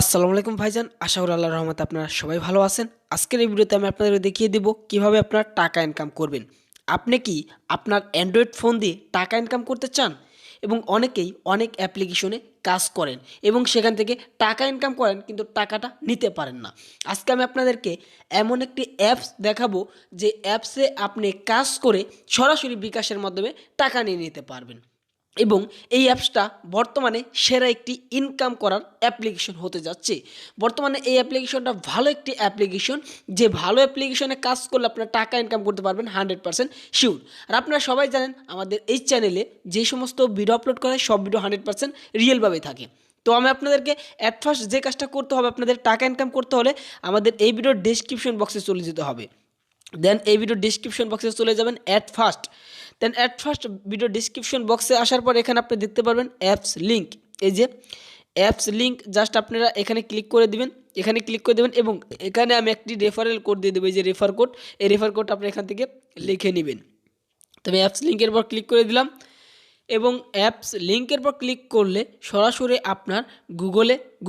আসসালামু আলাইকুম ভাইজান, আশা করি আল্লাহর রহমতে আপনারা সবাই ভালো আছেন। আজকের এই ভিডিওতে আমি আপনাদের দেখিয়ে দেব কিভাবে আপনারা টাকা ইনকাম করবেন। আপনি কি আপনার অ্যান্ড্রয়েড ফোন দিয়ে টাকা ইনকাম করতে চান? এবং অনেকেই অনেক অ্যাপ্লিকেশনে কাজ করেন এবং সেখান থেকে টাকা ইনকাম করেন, কিন্তু টাকাটা নিতে পারেন না। আজকে আমি আপনাদেরকে এমন একটি অ্যাপস দেখাবো যে অ্যাপসে আপনি কাজ করে সরাসরি বিকাশের মাধ্যমে টাকা নিয়ে নিতে পারবেন। এবং এই অ্যাপসটা বর্তমানে সেরা একটি ইনকাম করার অ্যাপ্লিকেশন হতে যাচ্ছে। বর্তমানে এই অ্যাপ্লিকেশনটা ভালো একটি অ্যাপ্লিকেশন, যে ভালো অ্যাপ্লিকেশনে কাজ করলে আপনারা টাকা ইনকাম করতে পারবেন 100% শিওর। আর আপনারা সবাই জানেন আমাদের এই চ্যানেলে যে সমস্ত ভিডিও আপলোড করা হয় সব ভিডিও 100% রিয়েলভাবেই থাকে। তো আমি আপনাদেরকে অ্যাট ফার্স্ট যে কাজটা করতে হবে, আপনাদের টাকা ইনকাম করতে হলে আমাদের এই ভিডিওর ডেসক্রিপশন বক্সে চলে যেতে হবে। দেন এই ভিডিও ডিসক্রিপশন বক্সে চলে যাবেন at first. Then at first video description বক্সে আসার পর এখানে আপনি দেখতে পারবেন অ্যাপস লিঙ্ক। এই যে অ্যাপস লিঙ্ক, জাস্ট আপনারা এখানে ক্লিক করে দিবেন। এখানে ক্লিক করে দেবেন এবং এখানে আমি একটি রেফারেল কোড দিয়ে দেবো, এই যে রেফার কোড। এই রেফার কোড আপনি এখান থেকে লিখে নেবেন। তো আমি অ্যাপস লিঙ্কের পর ক্লিক করে দিলাম এবং অ্যাপস লিঙ্কের পর ক্লিক করলে সরাসরি আপনার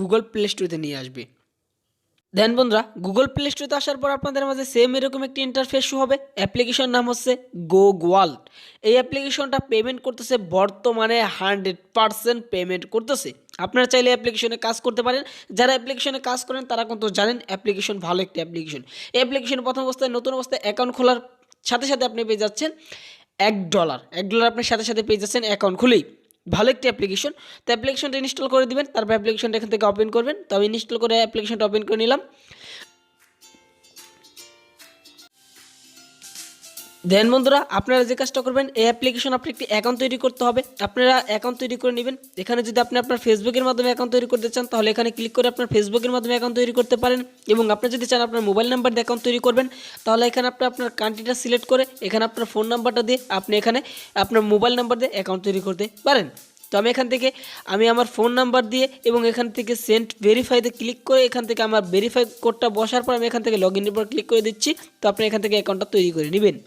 গুগল প্লে স্টোরে নিয়ে আসবে। দেন বন্ধুরা, গুগল প্লে স্টোরে আসার পর আপনাদের মাঝে সেম এরকম একটি ইন্টারফেস শো হবে। অ্যাপ্লিকেশন নাম হচ্ছে গো ওয়ার্ল্ড। এই অ্যাপ্লিকেশনটা পেমেন্ট করতেছে, বর্তমানে 100% পেমেন্ট করতেছে। আপনারা চাইলে অ্যাপ্লিকেশনে কাজ করতে পারেন। যারা অ্যাপ্লিকেশনে কাজ করেন তারা কিন্তু জানেন অ্যাপ্লিকেশন ভালো একটি অ্যাপ্লিকেশন। এই অ্যাপ্লিকেশন প্রথম অবস্থায়, নতুন অবস্থায় অ্যাকাউন্ট খোলার সাথে সাথে আপনি পেয়ে যাচ্ছেন $1 আপনার সাথে সাথে পেয়ে যাচ্ছেন অ্যাকাউন্ট খুলেই। ভালো একটি অ্যাপ্লিকেশন। তো অ্যাপ্লিকেশনটা ইনস্টল করে দিবেন, তারপর অ্যাপ্লিকেশনটা এখান থেকে ওপেন করবেন। তো আমি ইনস্টল করে অ্যাপ্লিকেশনটা ওপেন করে নিলাম। দেন বন্ধুরা, আপনারা যে কাজটা করবেন, এই অ্যাপ্লিকেশন আপনি একটি অ্যাকাউন্ট তৈরি করতে হবে। আপনারা অ্যাকাউন্ট তৈরি করে নেবেন। এখানে যদি আপনি আপনার ফেসবুকের মাধ্যমে অ্যাকাউন্ট তৈরি করতে চান, তাহলে এখানে ক্লিক করে আপনার ফেসবুকের মাধ্যমে অ্যাকাউন্ট তৈরি করতে পারেন। এবং আপনি যদি চান আপনার মোবাইল নাম্বার দিয়ে অ্যাকাউন্ট তৈরি করবেন, তাহলে এখানে আপনি আপনার কান্ট্রিটা সিলেক্ট করে এখানে আপনার ফোন নাম্বারটা দিয়ে আপনি এখানে আপনার মোবাইল নাম্বার দিয়ে অ্যাকাউন্ট তৈরি করতে পারেন। তো আমি এখান থেকে আমার ফোন নাম্বার দিয়ে এবং এখান থেকে সেন্ড ভেরিফাইতে ক্লিক করে এখান থেকে আমার ভেরিফাই কোডটা বসার পর আমি এখান থেকে লগ ইনের পর ক্লিক করে দিচ্ছি। তো আপনি এখান থেকে অ্যাকাউন্টটা তৈরি করে নেবেন।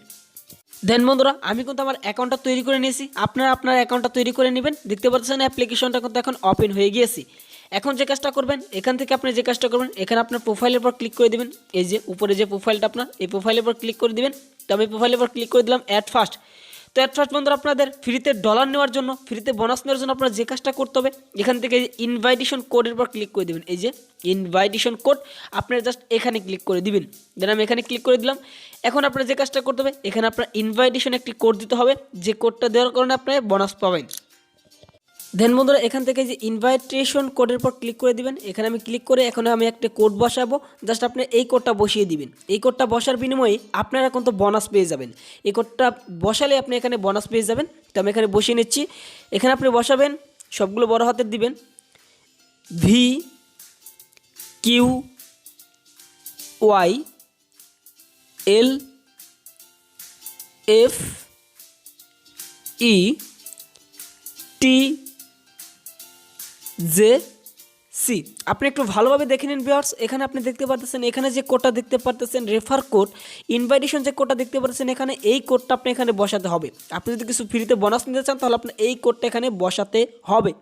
দেন বন্ধুরা, আমি কিন্তু আমার অ্যাকাউন্টটা তৈরি করে নিয়েছি। আপনারা আপনার অ্যাকাউন্টটা তৈরি করে নেবেন। দেখতে পাচ্ছেন অ্যাপ্লিকেশনটা কিন্তু এখন ওপেন হয়ে গিয়েছে। এখন যে কাজটা করবেন, এখান থেকে আপনি যে কাজটা করবেন, এখানে আপনার প্রোফাইলের পর ক্লিক করে দেবেন। এই যে উপরে যে প্রোফাইলটা আপনার, এই প্রোফাইলের পর ক্লিক করে দিবেন। তো আমি প্রোফাইলের পর ক্লিক করে দিলাম অ্যাট ফার্স্ট। তো অ্যাট ফার্স্ট বন্ধুরা, আপনাদের ফ্রিতে ডলার নেওয়ার জন্য, ফ্রিতে বোনাস নেওয়ার জন্য আপনার যে কাজটা করতে হবে, এখান থেকে ইনভাইটেশন কোডের পর ক্লিক করে দেবেন। এই যে ইনভাইটেশন কোড, আপনারা জাস্ট এখানে ক্লিক করে দিবেন। দেন আমি এখানে ক্লিক করে দিলাম। এখন আপনার যে কাজটা করতে হবে, এখানে আপনার ইনভাইটেশন একটি কোড দিতে হবে, যে কোডটা দেওয়ার কারণে আপনি বোনাস পাবেন। দেন বন্ধুরা, এখান থেকে যে ইনভাইটেশন কোডের পর ক্লিক করে দিবেন। এখানে আমি ক্লিক করে এখন আমি একটা কোড বসাবো। জাস্ট আপনি এই কোডটা বসিয়ে দিবেন। এই কোডটা বসার বিনিময়ে আপনারা কিন্তু বোনাস পেয়ে যাবেন। এই কোডটা বসালে আপনি এখানে বোনাস পেয়ে যাবেন। তো আমি এখানে বসিয়ে নিচ্ছি। এখানে আপনি বসাবেন, সবগুলো বড় হাতের দিবেন, VQYLFE আপনি একটু ভালোভাবে দেখে নিন ভিউয়ার্স। এখানে আপনি দেখতে পারতেছেন, এখানে যে কোডটা দেখতে পারতেছেন রেফার কোড, ইনভাইটেশন যে কোডটা দেখতে পাচ্ছেন, এখানে এই কোডটা আপনি এখানে বসাতে হবে। আপনি যদি কিছু ফ্রিতে বোনাস নিতে চান, তাহলে আপনার এই কোডটা এখানে বসাতে হবে।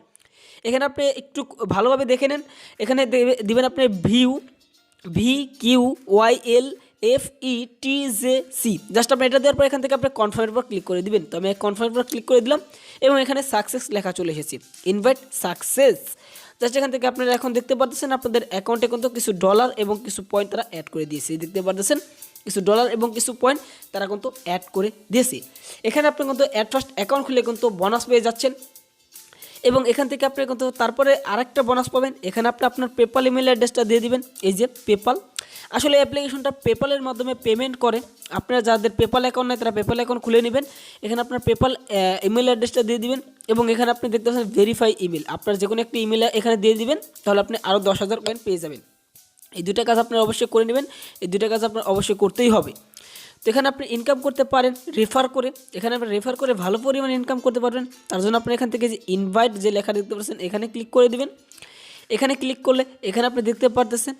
এখানে আপনি একটু ভালোভাবে দেখে নেন। এখানে দিবেন আপনি VQYLFETJC। জাস্ট আপনি এটা দেওয়ার পর এখান থেকে আপনি কনফার্মের পর ক্লিক করে দিবেন। তো আমি কনফার্মের পর ক্লিক করে দিলাম এবং এখানে সাকসেস লেখা চলে এসেছে, ইনভাইট সাকসেস। জাস্ট এখান থেকে আপনারা এখন দেখতে পাচ্ছেন আপনাদের অ্যাকাউন্টে কিন্তু কিছু ডলার এবং কিছু পয়েন্ট তারা অ্যাড করে দিয়েছে। দেখতে পাচ্ছেন কিছু ডলার এবং কিছু পয়েন্ট তারা কিন্তু অ্যাড করে দিয়েছে। এখানে আপনি কিন্তু অ্যাট ফার্স্ট অ্যাকাউন্ট খুলে কিন্তু বোনাস পেয়ে যাচ্ছেন। এবং এখান থেকে আপনি কিন্তু তারপরে আরেকটা বোনাস পাবেন। এখানে আপনি আপনার পেপাল ইমেল অ্যাড্রেসটা দিয়ে দিবেন। এই যে পেপাল, আসলে অ্যাপ্লিকেশনটা পেপালের মাধ্যমে পেমেন্ট করে। আপনারা যাদের পেপাল অ্যাকাউন্ট নেই তারা পেপাল অ্যাকাউন্ট খুলে নেবেন। এখানে আপনার পেপাল ইমেল অ্যাড্রেসটা দিয়ে দিবেন এবং এখানে আপনি দেখতে পাচ্ছেন ভেরিফাই ইমেল, আপনার যে কোনো একটি ইমেল এখানে দিয়ে দিবেন। তাহলে আপনি আরও 10,000 কয়েন পেয়ে যাবেন। এই দুইটা কাজ আপনারা অবশ্যই করে নেবেন। এই দুইটা কাজ আপনার অবশ্যই করতেই হবে। তো এখানে আপনি ইনকাম করতে পারেন রেফার করে। এখানে আপনি রেফার করে ভালো পরিমাণে ইনকাম করতে পারবেন। তার জন্য আপনি এখান থেকে যে ইনভাইট যে লেখা দেখতে পাচ্ছেন, এখানে ক্লিক করে দিবেন। এখানে ক্লিক করলে এখানে আপনি দেখতে পারতেছেন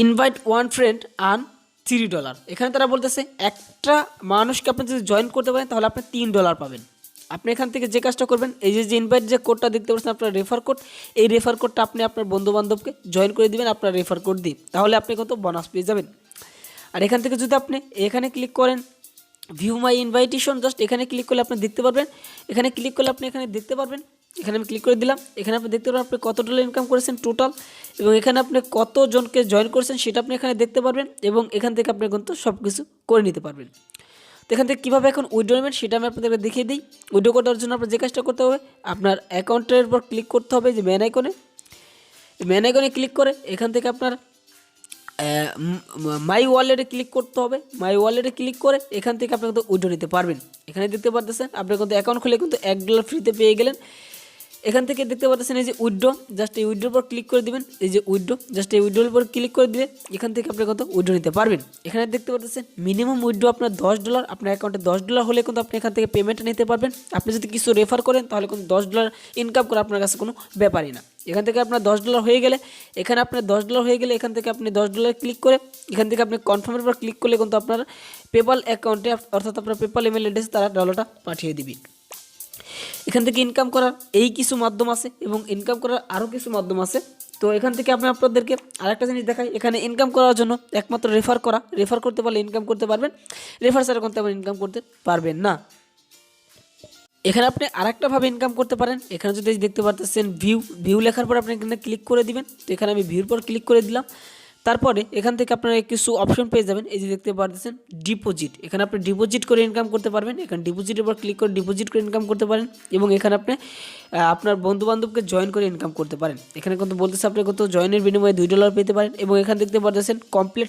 ইনভাইট ওয়ান ফ্রেন্ড আর্ন $3। এখানে তারা বলতেছে একটা মানুষকে আপনি যদি জয়েন করতে পারেন তাহলে আপনি $3 পাবেন। আপনি এখান থেকে যে কাজটা করবেন, এই যে ইনভাইট যে কোডটা দেখতে পাচ্ছেন আপনার রেফার কোড, এই রেফার কোডটা আপনি আপনার বন্ধুবান্ধবকে জয়েন করে দিবেন আপনার রেফার কোড দিয়ে, তাহলে আপনি কিন্তু বোনাস পেয়ে যাবেন। আর এখান থেকে যদি আপনি এখানে ক্লিক করেন ভিউ মাই ইনভাইটেশন, জাস্ট এখানে ক্লিক করলে আপনি দেখতে পারবেন, এখানে ক্লিক করলে আপনি এখানে দেখতে পারবেন, এখানে আমি ক্লিক করে দিলাম, এখানে আপনি দেখতে পারবেন আপনি কত ডলার ইনকাম করেছেন টোটাল, এবং এখানে আপনি কতজনকে জয়েন করেছেন সেটা আপনি এখানে দেখতে পারবেন, এবং এখান থেকে আপনি কিন্তু সব কিছু করে নিতে পারবেন। তো এখান থেকে কীভাবে এখন উইথড্র নেবেন সেটা আমি আপনাদেরকে দেখিয়ে দিই। উইথড্র করার জন্য আপনার যে কাজটা করতে হবে, আপনার অ্যাকাউন্টের উপর ক্লিক করতে হবে, যে ম্যান আইকনে ক্লিক করে এখান থেকে আপনার মাই ওয়ালেটে ক্লিক করতে হবে। মাই ওয়ালেটে ক্লিক করে এখান থেকে আপনি কিন্তু উইথড্র নিতে পারবেন। এখানে দেখতে পাচ্ছেন আপনি কিন্তু অ্যাকাউন্ট খুলে কিন্তু $1 ফ্রিতে পেয়ে গেলেন। এখান থেকে দেখতে পাচ্ছেন এই যে উইথড্র, জাস্ট এই উইথড্রোর উপর ক্লিক করে দিবেন, এই যে উইথড্র, জাস্ট এই উইথড্রোর উপর ক্লিক করে দিলে এখান থেকে আপনি কিন্তু উইথড্র নিতে পারবেন। এখানে দেখতে পাচ্ছেন মিনিমাম উইথড্র আপনার $10, আপনার অ্যাকাউন্টে $10 হলে কিন্তু আপনি এখান থেকে পেমেন্টটা নিতে পারবেন। আপনি যদি কিছু রেফার করেন তাহলে কিন্তু $10 ইনকাম করা আপনার কাছে কোনো ব্যাপারই না। এখান থেকে আপনার $10 হয়ে গেলে, এখানে আপনার $10 হয়ে গেলে এখান থেকে আপনি $10 ক্লিক করে এখান থেকে আপনি কনফার্মের উপর ক্লিক করলে কিন্তু আপনার পেপাল অ্যাকাউন্টে, অর্থাৎ আপনার পেপাল ইমেল অ্যাড্রেসে তারা ডলারটা পাঠিয়ে দিবে। এখান থেকে ইনকাম করার এই কিছু মাধ্যম আছে এবং ইনকাম করার আরও কিছু মাধ্যম আছে। তো এখান থেকে আমি আপনাদেরকে আরেকটা জিনিস দেখাই, এখানে ইনকাম করার জন্য একমাত্র রেফার করতে পারলে ইনকাম করতে পারবেন, রেফার ছাড়া কিন্তু আপনি ইনকাম করতে পারবেন না। এখানে আপনি আরেকটাভাবে ইনকাম করতে পারেন। এখানে যদি দেখতে পারতেছেন ভিউ লেখার পর আপনি এখানে ক্লিক করে দিবেন। তো এখানে আমি ভিউর পর ক্লিক করে দিলাম। তারপরে এখান থেকে আপনারা কিছু অপশন পেয়ে যাবেন, এই যে দেখতে পারতেছেন ডিপোজিট, এখানে আপনি ডিপোজিট করে ইনকাম করতে পারবেন। এখানে ডিপোজিটের উপর ক্লিক করে ডিপোজিট করে ইনকাম করতে পারেন, এবং এখানে আপনি আপনার বন্ধুবান্ধবকে জয়েন করে ইনকাম করতে পারেন। এখানে কিন্তু বলতেছে আপনি কত জয়েনের বিনিময়ে $2 পেতে পারেন, এবং এখানে দেখতে পারতেছেন কমপ্লিট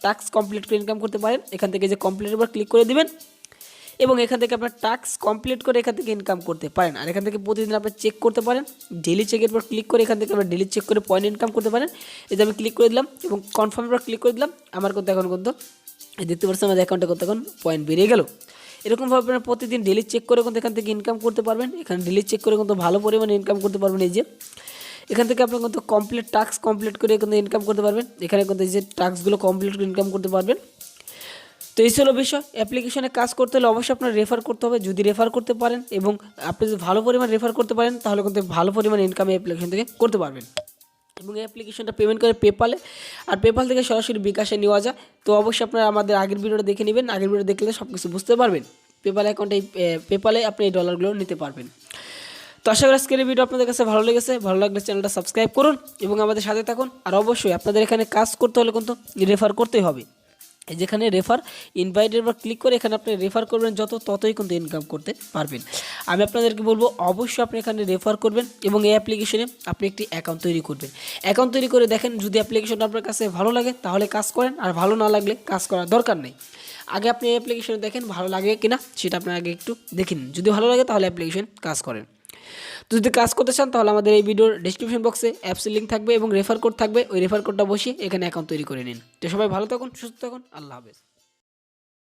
টাস্ক কমপ্লিট করে ইনকাম করতে পারেন। এখান থেকে যে কমপ্লিটের উপর ক্লিক করে দিবেন, এবং এখান থেকে আপনার টাস্ক কমপ্লিট করে এখান থেকে ইনকাম করতে পারেন। আর এখান থেকে প্রতিদিন আপনি চেক করতে পারেন, ডেলি চেকের পর ক্লিক করে এখান থেকে আপনার ডেলি চেক করে পয়েন্ট ইনকাম করতে পারেন। এই যে আমি ক্লিক করে দিলাম এবং কনফার্মের পর ক্লিক করে দিলাম, আমার কিন্তু এখন কিন্তু দেখতে পাচ্ছেন আমাদের অ্যাকাউন্টে কত এখন পয়েন্ট বেরিয়ে গেল। এরকমভাবে আপনারা প্রতিদিন ডেলি চেক করে কিন্তু এখান থেকে ইনকাম করতে পারবেন। এখানে ডেলি চেক করে কিন্তু ভালো পরিমাণে ইনকাম করতে পারবেন। এই যে এখান থেকে আপনি কিন্তু টাস্ক কমপ্লিট করে কিন্তু ইনকাম করতে পারবেন। এখানে কিন্তু এই যে টাস্কগুলো কমপ্লিট করে ইনকাম করতে পারবেন। তো এই ছিল বিষয়। অ্যাপ্লিকেশনে কাজ করতে হলে অবশ্যই আপনার রেফার করতে হবে। যদি রেফার করতে পারেন এবং আপনি যদি ভালো পরিমাণ রেফার করতে পারেন তাহলে কিন্তু ভালো পরিমাণ ইনকাম এই অ্যাপ্লিকেশন থেকে করতে পারবেন। এবং এই অ্যাপ্লিকেশনটা পেমেন্ট করে পেপালে, আর পেপাল থেকে সরাসরি বিকাশে নেওয়া যায়। তো অবশ্যই আপনারা আমাদের আগের ভিডিওটা দেখে নেবেন, আগের ভিডিও দেখলে সব কিছু বুঝতে পারবেন। পেপাল অ্যাকাউন্টে পেপালে আপনি এই ডলারগুলো নিতে পারবেন। তো আশা করি আজকের এই ভিডিও আপনাদের কাছে ভালো লেগেছে। ভালো লাগলে চ্যানেলটা সাবস্ক্রাইব করুন এবং আমাদের সাথে থাকুন। আর অবশ্যই আপনাদের এখানে কাজ করতে হলে কিন্তু রেফার করতেই হবে। যেখানে রেফার ইনভাইটের উপর ক্লিক করে এখানে আপনি রেফার করবেন ততই কিন্তু ইনকাম করতে পারবেন। আমি আপনাদেরকে বলবো অবশ্যই আপনি এখানে রেফার করবেন এবং এই অ্যাপ্লিকেশনে আপনি একটি অ্যাকাউন্ট তৈরি করবেন। অ্যাকাউন্ট তৈরি করে দেখেন, যদি অ্যাপ্লিকেশনটা আপনার কাছে ভালো লাগে তাহলে কাজ করেন, আর ভালো না লাগলে কাজ করার দরকার নেই। আগে আপনি এই অ্যাপ্লিকেশনে দেখেন ভালো লাগে কিনা, সেটা আপনার আগে একটু দেখে নিন। যদি ভালো লাগে তাহলে অ্যাপ্লিকেশন কাজ করেন। তো যদি কাজ করতে চান তাহলে আমাদের এই ভিডিওর ডেসক্রিপশন বক্সে অ্যাপসের লিঙ্ক থাকবে এবং রেফার কোড থাকবে। ওই রেফার কোডটা বসিয়ে এখানে অ্যাকাউন্ট তৈরি করে নিন। তো সবাই ভালো থাকুন, সুস্থ থাকুন, আল্লাহ হাফেজ।